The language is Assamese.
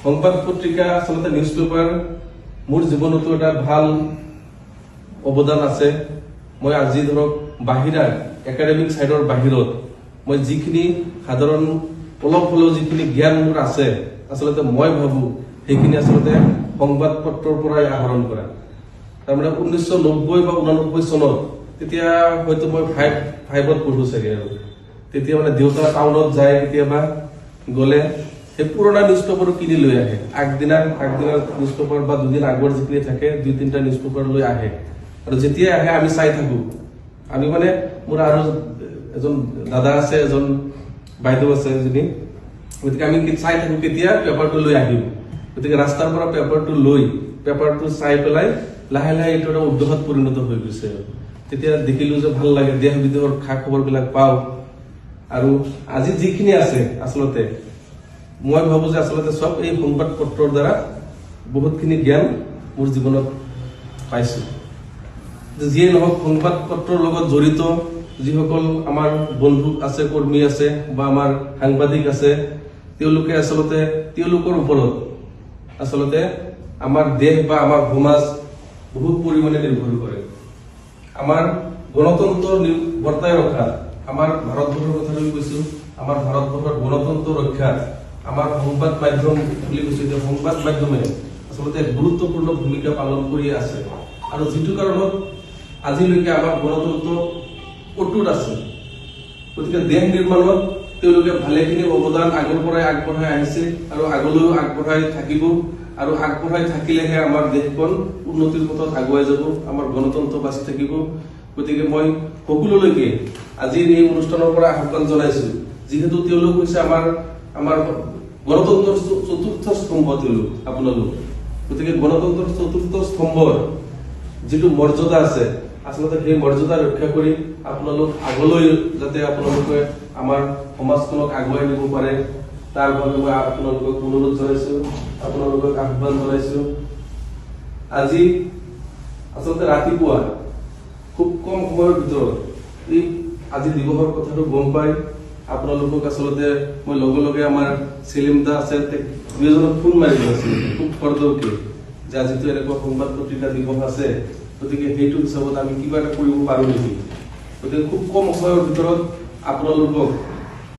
সংবাদ পত্ৰিকা আসলে নিউজ পেপাৰ মোৰ জীৱনতো এটা ভাল অৱদান আছে। মই আজি ধৰক বাহিৰা একাডেমিক সাইডৰ বাহিৰত মই যিখিনি সাধাৰণ অলপ হলেও যিখিনি জ্ঞান মোৰ আছে আসলে মই ভাবো সেইখিনি আসলে সংবাদ পত্ৰৰ পৰাই আহৰণ কৰা। তাৰমানে 1990 বা 89 চনত তেতিয়া হয়তো মই 5ত পঢ়ো চাগে আৰু তেতিয়া মানে দেউতা টাউনত যায় কেতিয়াবা গলে সেই পুৰণা নিউজ পেপাৰ কিনি লৈ আহে। আগদিনাৰ নিউজ পেপাৰ বা দুদিন আগৰ যিখিনি থাকে 2-3টা নিউজ পেপাৰ লৈ আহে আৰু যেতিয়া আহে আমি চাই থাকো। আমি মানে মোৰ আৰু এজন দাদা আছে, এজন বাইদেউ আছে যিনি, গতিকে আমি চাই থাকো কেতিয়া পেপাৰটো লৈ আহিব। গতিকে ৰাস্তাৰ পৰা পেপাৰটো চাই পেলাই লাহে লাহে এইটো এটা উদ্যোগত পৰিণত হৈ গৈছে। তেতিয়া দেখিলো যে ভাল লাগে, দেশ বিদেশৰ খা খবৰ বিলাক পাওঁ। আৰু আজি যিখিনি আছে আচলতে মই ভাবো যে আচলতে সব এই সংবাদ পত্ৰৰ দ্বাৰা বহুতখিনি জ্ঞান মোৰ জীৱনত পাইছো। যিয়ে নহওক সংবাদ পত্ৰৰ লগত জড়িত যিসকল আমাৰ বন্ধু আছে, কৰ্মী আছে বা আমাৰ সাংবাদিক আছে, তেওঁলোকে আচলতে তেওঁলোকৰ ওপৰত আচলতে আমাৰ দেশ বা আমাৰ সমাজ বহুত পৰিমাণে নিৰ্ভৰ কৰে। আমাৰ গণতন্ত্ৰ বৰ্তাই ৰখা, আমাৰ ভাৰতবৰ্ষৰ কথা কৈছো, আমাৰ ভাৰতবৰ্ষৰ গণতন্ত্ৰ ৰক্ষা আমাৰ সংবাদ মাধ্যম বুলি কৈছো যে সংবাদ মাধ্যমে আচলতে গুৰুত্বপূৰ্ণ ভূমিকা পালন কৰি আছে। আৰু যিটো কাৰণত আজিলৈকে আমাৰ গণতন্ত্ৰ অটুট আছে। গতিকে দেশ নিৰ্মাণত তেওঁলোকে ভালেখিনি অৱদান আগৰ পৰাই আগবঢ়াই আহিছে আৰু আগলৈও আগবঢ়াই থাকিব। আৰু আগবঢ়াই থাকিলেহে আমাৰ দেশখন উন্নতিৰ পথত আগুৱাই যাব, আমাৰ গণতন্ত্ৰ বাচি থাকিব। গতিকে মই সকলোলৈকে আজিৰ এই অনুষ্ঠানৰ পৰা আহ্বান জনাইছো, যিহেতু তেওঁলোক হৈছে আমাৰ গণতন্ত্ৰৰ চতুৰ্থ স্তম্ভ তেওঁলোক আপোনালোক। গতিকে গণতন্ত্ৰৰ চতুৰ্থ স্তম্ভৰ যিটো মৰ্যাদা আছে আচলতে সেই মৰ্যাদা ৰক্ষা কৰি আপোনালোক আগলৈ যাতে আপোনালোকে আমাৰ সমাজখনক আগুৱাই নিব পাৰে তাৰ বাবে মই আপোনালোকক অনুৰোধ জনাইছো, আপোনালোকক আহ্বান জনাইছো। আজি আচলতে ৰাতিপুৱা খুব কম সময়ৰ ভিতৰত এই আজি দিৱসৰ কথাটো গম পাই আপোনালোকক আচলতে মই লগে লগে আমাৰ সেলিম দা আছে দুজনক ফোন মাৰি দিছিল খুব খৰদৰকে যে আজিতো এনেকুৱা সংবাদ পত্ৰিকা দিৱস আছে, গতিকে সেইটো হিচাপত আমি কিবা এটা কৰিব পাৰো নেকি। গতিকে খুব কম সময়ৰ ভিতৰত আপোনালোকক